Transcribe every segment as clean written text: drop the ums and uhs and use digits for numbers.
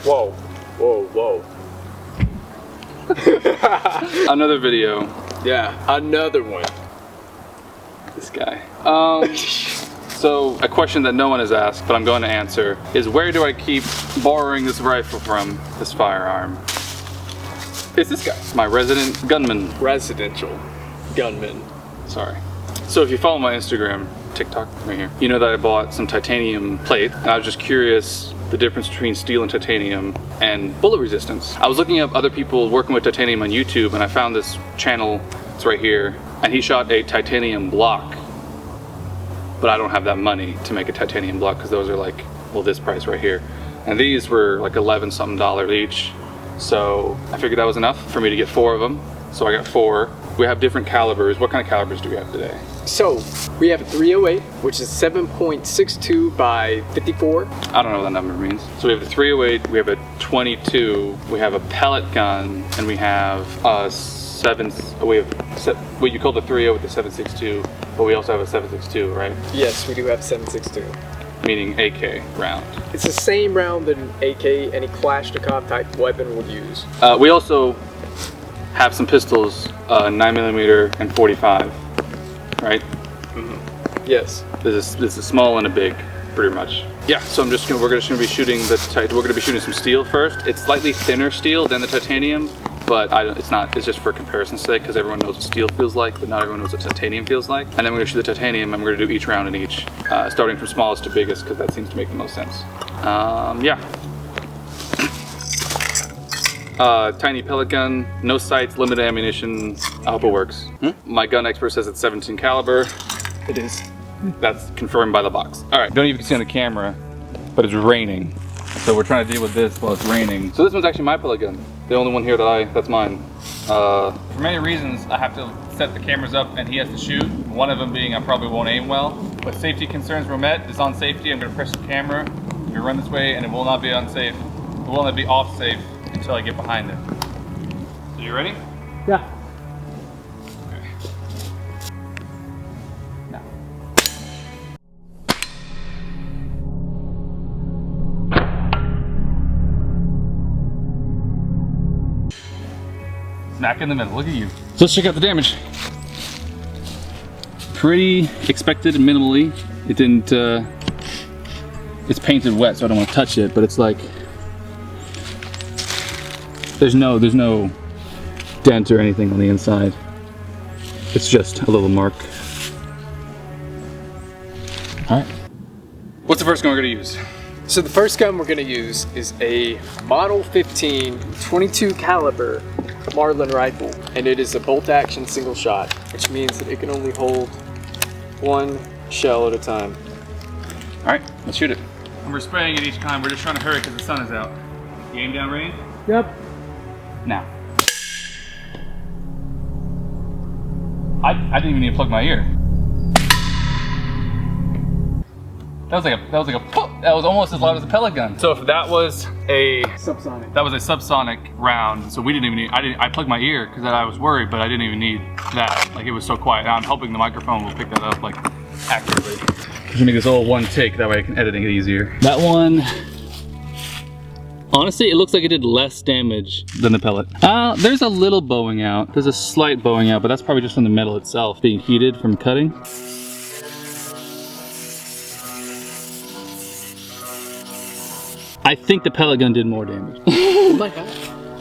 Whoa, whoa, whoa. Another video. Yeah, another one. This guy. So a question that no one has asked, but I'm going to answer, is where do I keep borrowing this rifle from, this firearm? It's this guy, my resident gunman. Residential gunman. Sorry. So if you follow my Instagram, TikTok, right here, you know that I bought some titanium plate. And I was just curious the difference between steel and titanium and bullet resistance. I was looking up other people working with titanium on YouTube, and I found this channel, it's right here, and he shot a titanium block. But I don't have that money to make a titanium block because those are like, well, this price right here. And these were like $11 something each. So I figured that was enough for me to get 4 of them. So I got 4. We have different calibers. What kind of calibers do we have today? So we have a 308, which is 7.62 by 54. I don't know what that number means. So we have the 308, we have a 22, we have a pellet gun, and we have a what you call the 30 with the 7.62, but we also have a 7.62, right? Yes, we do have 7.62. Meaning AK round. It's the same round that an AK, any Kalashnikov type weapon would use. We also have some pistols, 9mm and 45, right? Mm-hmm. Yes. This is a small and a big, pretty much. Yeah. So we're just gonna be shooting we're gonna be shooting some steel first. It's slightly thinner steel than the titanium, but it's just for comparison's sake, because everyone knows what steel feels like, but not everyone knows what titanium feels like. And then we're gonna shoot the titanium, and we're gonna do each round in each, starting from smallest to biggest, because that seems to make the most sense. Yeah. Tiny pellet gun, no sights, limited ammunition. I hope it works. My gun expert says it's 17 caliber. It is. That's confirmed by the box. All right, don't even see on the camera, but it's raining. So we're trying to deal with this while it's raining. So this one's actually my pellet gun. The only one here that's mine. For many reasons, I have to set the cameras up and he has to shoot. One of them being I probably won't aim well. But safety concerns were met. It's on safety. I'm gonna press the camera. I'm gonna run this way and it will not be unsafe. It will not be off safe until I get behind it. So you ready? Yeah. Okay. Now. Smack in the middle, look at you. So let's check out the damage. Pretty expected and minimally. It didn't, it's painted wet, so I don't want to touch it, but it's like, there's no dent or anything on the inside. It's just a little mark. All right. What's the first gun we're gonna use? So the first gun we're gonna use is a Model 15 22 caliber Marlin rifle, and it is a bolt action single shot, which means that it can only hold 1 shell at a time. All right, let's shoot it. And we're spraying it each time. We're just trying to hurry because the sun is out. You aim down range? Yep. Now. I didn't even need to plug my ear. That was almost as loud as a pellet gun. So if that was a subsonic round, so we didn't even need, I plugged my ear because I was worried, but I didn't even need that. Like, it was so quiet. Now I'm hoping the microphone will pick that up like accurately. I'm gonna make this all one take, that way I can edit it easier. That one, honestly, it looks like it did less damage than the pellet. There's a little bowing out. There's a slight bowing out, but that's probably just from the metal itself being heated from cutting. I think the pellet gun did more damage. Oh my god.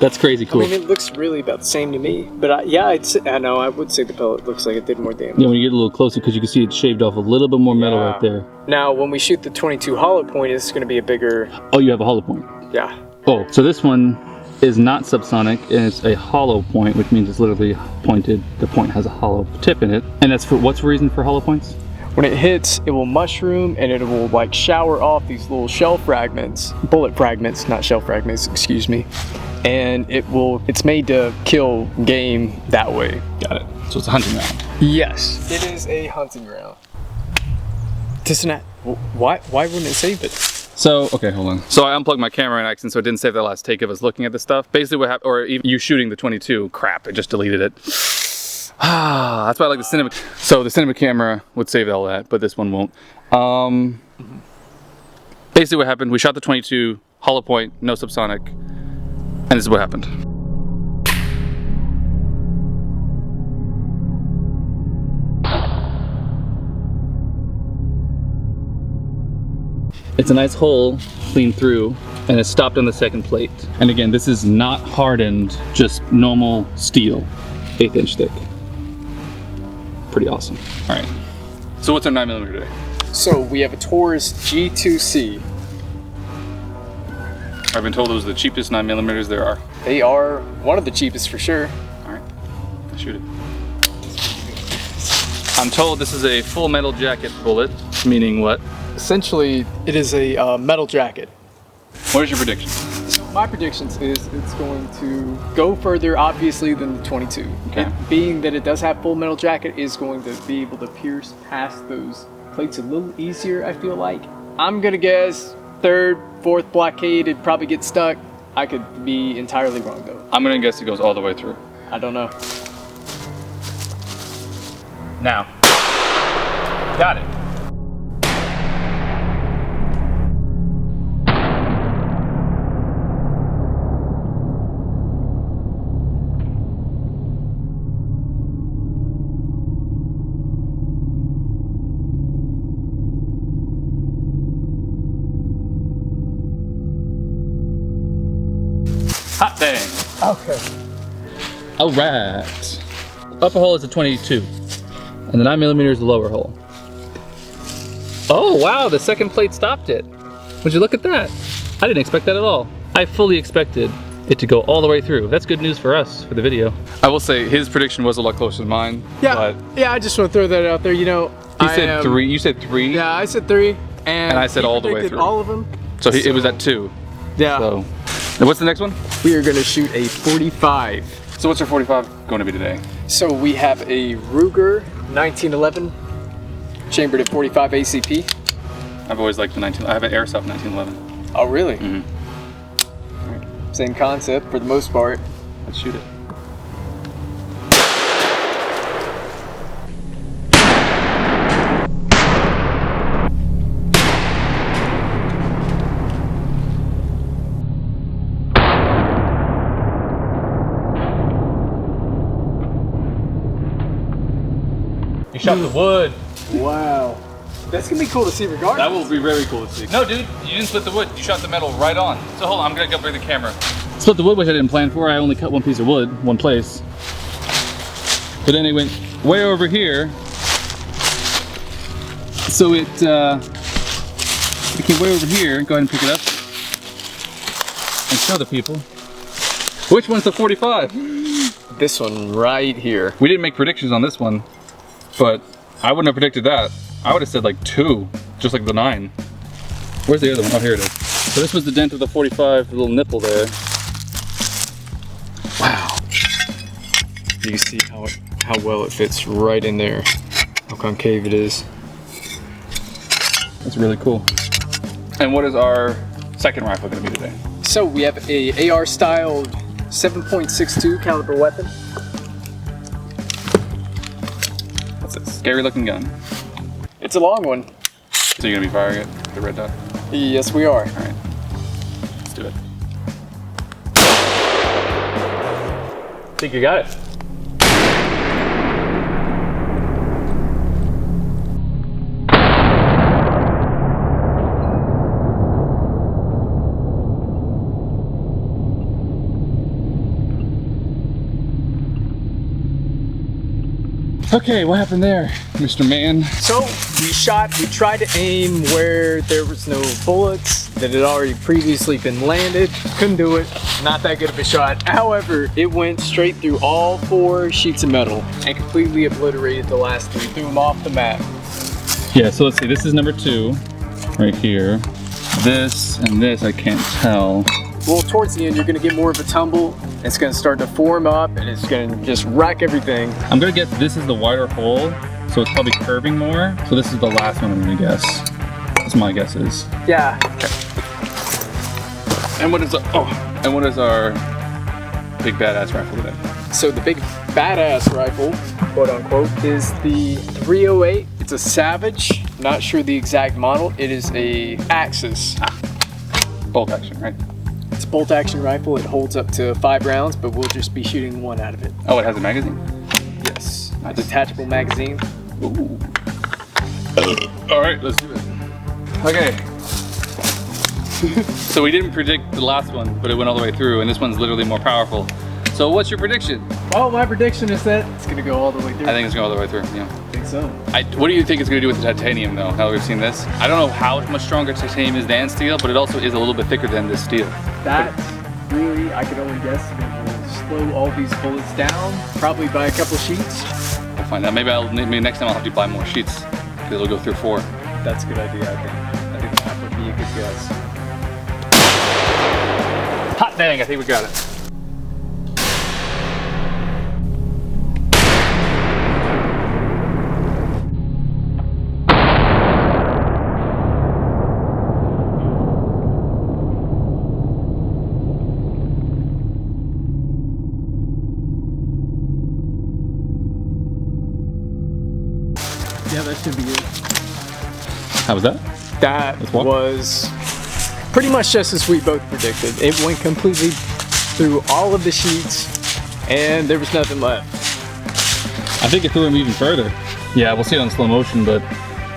That's crazy cool. I mean, it looks really about the same to me, but I would say the pellet looks like it did more damage. Yeah, when you get a little closer, because you can see it shaved off a little bit more metal right there. Now, when we shoot the 22 hollow point, it's going to be a bigger... Oh, you have a hollow point. Yeah. Oh, so this one is not subsonic, and it's a hollow point, which means it's literally pointed. The point has a hollow tip in it. And that's for, what's the reason for hollow points? When it hits, it will mushroom and it will like shower off these little shell fragments, bullet fragments, not shell fragments, excuse me. And it's made to kill game that way. Got it. So it's a hunting round. Yes. It is a hunting round. Why wouldn't it save it? So, okay, hold on. So I unplugged my camera in accident, so it didn't save the last take of us looking at this stuff. Basically what happened, or even you shooting the 22, crap, it just deleted it. That's why I like the cinema. So the cinema camera would save all that, but this one won't. Basically what happened, we shot the 22 hollow point, no subsonic, and this is what happened. It's a nice hole, clean through, and it stopped on the second plate. And again, this is not hardened, just normal steel, 1/8 inch thick. Pretty awesome. All right. So what's our 9mm today? So we have a Taurus G2C. I've been told those are the cheapest 9mm there are. They are one of the cheapest for sure. All right, shoot it. I'm told this is a full metal jacket bullet, meaning what? Essentially, it is a metal jacket. What is your prediction? So my predictions is it's going to go further, obviously, than the 22. Okay. It, being that it does have full metal jacket, is going to be able to pierce past those plates a little easier, I feel like. I'm gonna guess 3rd, 4th blockade, it'd probably get stuck. I could be entirely wrong though. I'm gonna guess it goes all the way through. I don't know. Now. Got it. Hot dang. Okay. All right. Upper hole is a 22, and the 9mm is the lower hole. Oh wow, the second plate stopped it. Would you look at that? I didn't expect that at all. I fully expected it to go all the way through. That's good news for us for the video. I will say his prediction was a lot closer than mine. Yeah, but yeah. I just want to throw that out there. You know, he said 3. You said 3. Yeah, I said 3, and I said he all the way predicted through. all of them. So it was at 2. Yeah. So, and what's the next one? We are gonna shoot a 45. So what's our 45 going to be today? So we have a Ruger 1911, chambered at 45 ACP. I've always liked the 19. I have an Airsoft 1911. Oh, really? Mhm. Same concept for the most part. Let's shoot it. You shot the wood. Wow. That's gonna be cool to see regardless. That will be very cool to see. No, dude, you didn't split the wood. You shot the metal right on. So hold on, I'm gonna go bring the camera. Split the wood, which I didn't plan for. I only cut one piece of wood, one place. But then it went way over here. So it came way over here. Go ahead and pick it up and show the people. Which one's the 45? This one right here. We didn't make predictions on this one, but I wouldn't have predicted that. I would have said like 2, just like the 9. Where's the other one? Oh, here it is. So this was the dent of the 45, the little nipple there. Wow. You see how well it fits right in there. How concave it is. That's really cool. And what is our second rifle going to be today? So we have a AR style 7.62 caliber weapon. That's a scary looking gun. It's a long one. So you're going to be firing it, the red dot? Yes, we are. All right, let's do it. I think you got it. Okay, what happened there, Mr. Man? So we tried to aim where there was no bullets that had already previously been landed. Couldn't do it, not that good of a shot. However, it went straight through all 4 sheets of metal and completely obliterated the last 3, threw them off the map. Yeah, so let's see, this is number 2, right here. This and this, I can't tell. Well, towards the end, you're gonna get more of a tumble. It's gonna start to form up and it's gonna just wreck everything. I'm gonna guess this is the wider hole, so it's probably curving more. So this is the last one I'm gonna guess. That's my guess is. Yeah. And what is our big badass rifle today? So the big badass rifle, quote unquote, is the 308. It's a Savage. Not sure the exact model. It is a Axis. bolt action, right? It's a bolt action rifle. It holds up to 5 rounds, but we'll just be shooting 1 out of it. Oh, it has a magazine? Yes. Nice. Detachable magazine. Ooh. All right, let's do it. Okay. So we didn't predict the last one, but it went all the way through, and this one's literally more powerful. So what's your prediction? Well, my prediction is that it's gonna go all the way through. I think it's going all the way through, yeah. I think so. What do you think it's going to do with the titanium though, now that we've seen this? I don't know how much stronger titanium is than steel, but it also is a little bit thicker than this steel. That really, I could only guess it will slow all these bullets down, probably by a couple sheets. We'll find out. Maybe next time I'll have to buy more sheets, because it'll go through 4. That's a good idea, I think. I think that would be a good guess. Hot dang, I think we got it. Yeah, that should be it. How was that? That what? was pretty much just as we both predicted. It went completely through all of the sheets and there was nothing left. I think it threw him even further. Yeah, we'll see it on slow motion, but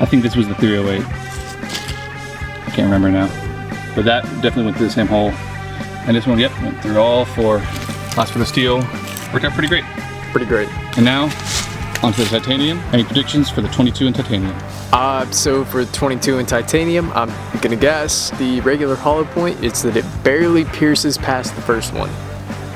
I think this was the 308. I can't remember now. But that definitely went through the same hole. And this one, yep, went through all 4. Last for the steel. Worked out pretty great. Pretty great. And now, onto the titanium. Any predictions for the 22 in titanium? So for 22 in titanium, I'm gonna guess the regular hollow point, it's that it barely pierces past the first one.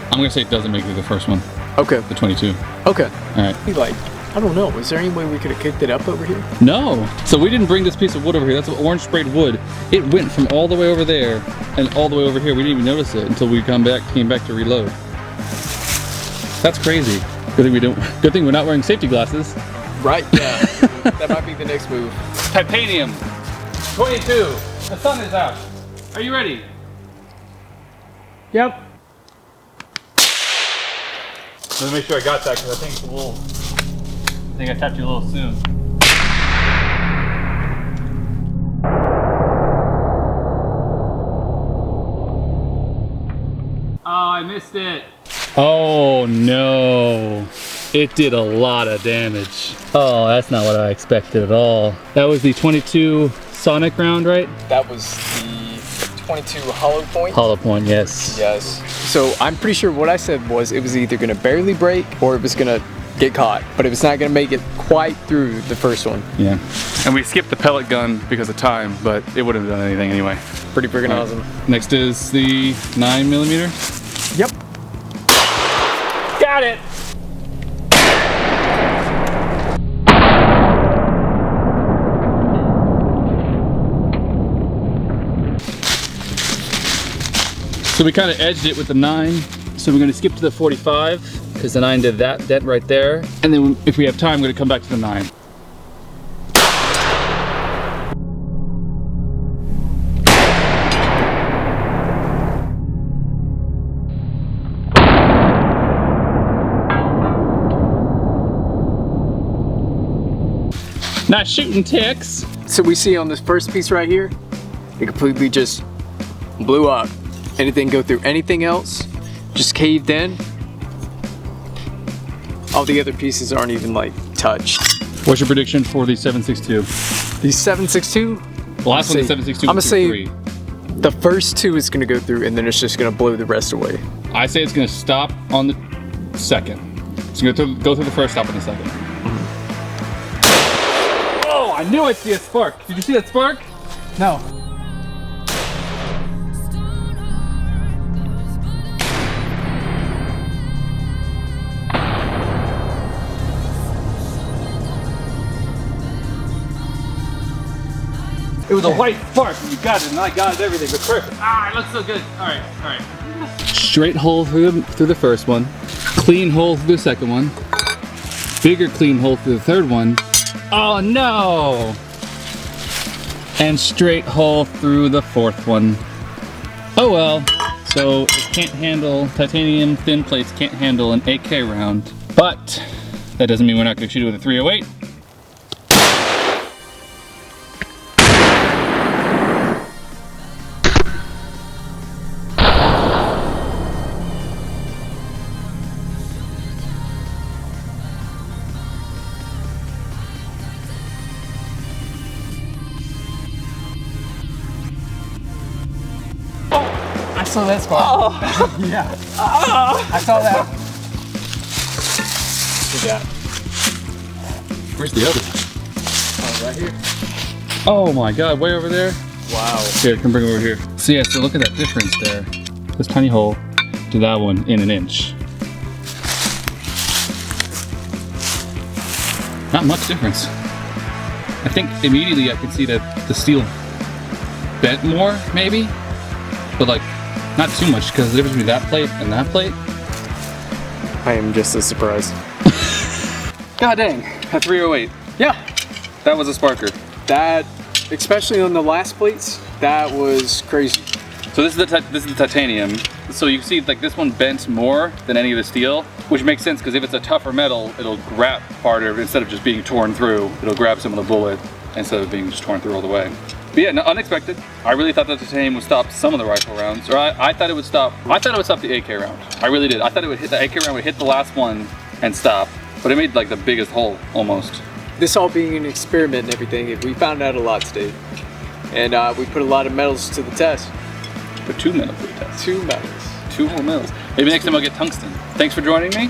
I'm gonna say it doesn't make it to the first one, Okay. the 22. Okay. All right. Be like, I don't know, is there any way we could have kicked it up over here? No. So we didn't bring this piece of wood over here. That's orange sprayed wood. It went from all the way over there and all the way over here. We didn't even notice it until we came back to reload. That's crazy. Good thing we're not wearing safety glasses. Right, yeah. That might be the next move. Titanium 22. The sun is out. Are you ready? Yep. Let me make sure I got that because I think it's a little. I think I tapped you a little soon. Oh, I missed it. Oh no. It did a lot of damage. Oh, that's not what I expected at all. That was the 22 Sonic round, right? That was the 22 hollow point. Hollow point, yes. Yes. So I'm pretty sure what I said was it was either gonna barely break or it was gonna get caught, but it was not gonna make it quite through the first one. Yeah. And we skipped the pellet gun because of time, but it wouldn't have done anything anyway. Pretty freaking awesome. Next is the 9mm. Yep. Got it! So we kind of edged it with the 9. So we're going to skip to the 45 because the 9 did that dent right there. And then if we have time, we're going to come back to the 9. Not shooting ticks. So we see on this first piece right here, it completely just blew up. And it didn't go through anything else, just caved in. All the other pieces aren't even like touched. What's your prediction for the 7.62? The 7.62, The last one, the 7.62. I'm gonna say 3. the first 2 is gonna go through and then it's just gonna blow the rest away. I say it's gonna stop on the second. It's gonna go through the first, stop on the second. Oh, I knew I'd see a spark. Did you see that spark? No. It was a white spark and you got it and I got it, everything was perfect. Ah, it looks so good. All right. Straight hole through the first one. Clean hole through the second one. Bigger clean hole through the third one. Oh no! And straight hole through the fourth one. Oh well. So it can't handle, titanium thin plates can't handle an AK round. But that doesn't mean we're not gonna shoot it with a 308. saw that spark. Yeah. I saw that. Yeah. Where's the other? Oh, right here. Oh my god, way over there. Wow. Here, come bring it over here. So yeah, so look at that difference there. This tiny hole to that one in an inch. Not much difference. I think immediately I could see that the steel bent more, maybe, but like not too much because the difference between that plate and that plate. I am just as surprised. God dang, a 308. Yeah. That was a sparker. That, especially on the last plates, that was crazy. So this is the titanium. So you see like this one bent more than any of the steel, which makes sense because if it's a tougher metal, it'll grab harder instead of just being torn through. It'll grab some of the bullet instead of being just torn through all the way. But yeah, no, unexpected. I really thought the titanium would stop some of the rifle rounds, or I thought it would stop. I thought it would stop the AK round. I really did. I thought it would hit the AK round would hit the last one and stop, but it made like the biggest hole almost. This all being an experiment and everything, we found out a lot today. And we put a lot of metals to the test. Put 2 metals to the test. 2 metals. 2 whole metals. Maybe next time I'll get tungsten. Thanks for joining me.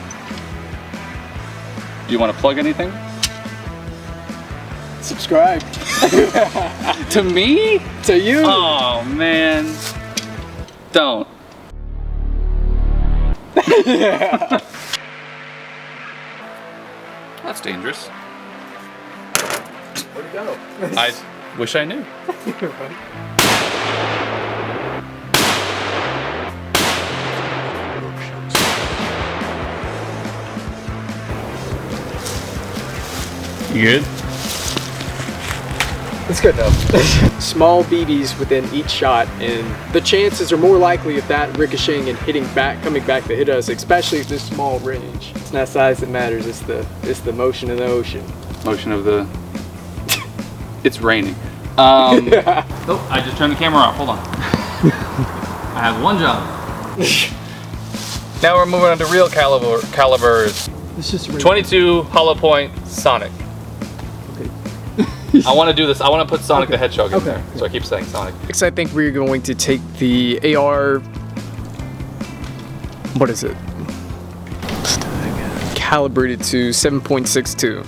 Do you want to plug anything? Subscribe. To me? To you. Oh man. Don't. That's dangerous. Where'd it go? I wish I knew. You good? It's good enough. Small BBs within each shot, and the chances are more likely of that ricocheting and hitting back, coming back to hit us, especially at this small range. It's not size that matters, it's the motion of the ocean. Motion of the... It's raining. Oh, I just turned the camera off. Hold on. I have one job. Now we're moving on to real calibers. It's just 22 hollow point Sonic. Okay. I want to do this. I want to put Sonic the Hedgehog in Okay. there. So I keep saying Sonic. Next, I think we're going to take the AR. What is it? Calibrated to 7.62.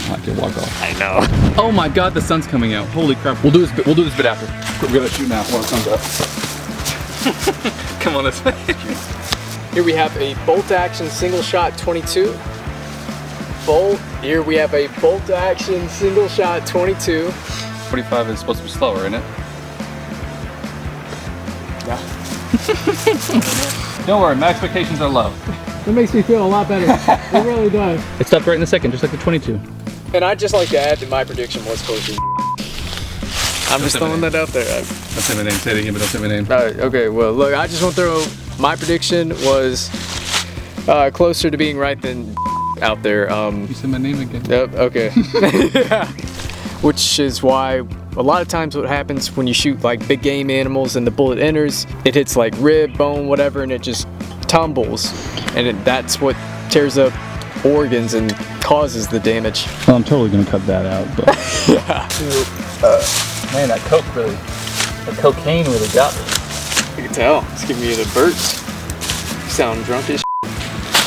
I can walk off. I know. Oh my God, the sun's coming out. Holy crap. We'll do this bit after. We're gonna shoot now while the sun's up. Come on this way. Here we have a bolt action single shot 22. Here we have a bolt action single shot 22. 45 is supposed to be slower, isn't it? Yeah. Don't worry, my expectations are low. That makes me feel a lot better. It really does. It stopped right in a second, just like the 22. And I'd just like to add that my prediction was closer. I'm just throwing that out there. Don't say my name, say it again, but don't say my name. Okay, well, look, I just want to throw, my prediction was closer to being right than out there. You said my name again. Yep, okay. Which is why a lot of times what happens when you shoot like big game animals and the bullet enters, it hits like rib, bone, whatever, and it just tumbles. And that's what tears up organs and causes the damage. Well, I'm totally gonna cut that out, but. Yeah. Man, that cocaine really got me. You can tell. It's giving me the burps. You sound drunk as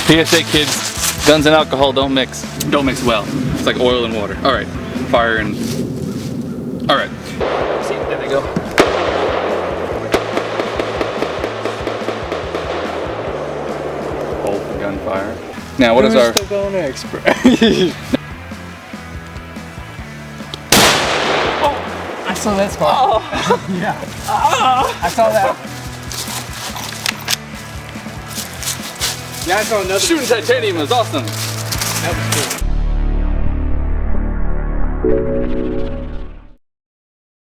PSA kids, guns and alcohol don't mix. Don't mix well. It's like oil and water. All right, fire and... All right. See, there they go. Bolt and gunfire. Now, what is our... Still going next, bro. I saw that spot. Oh. Yeah. I saw that. Yeah, I saw another. Shooting titanium is awesome. That was cool.